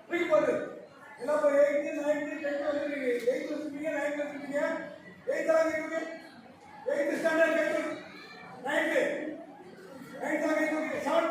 தூக்கி போட்டு எல்லாம் இப்போ 8th 9th 10th வந்துருக்கீங்க. 8th வச்சுருக்கீங்க, 9th வச்சுருக்கீங்க. 8th எல்லாம் கேட்குங்க. 8th standard கேட்குங்க. 9th 9th எல்லாம் கேட்குங்க. 7th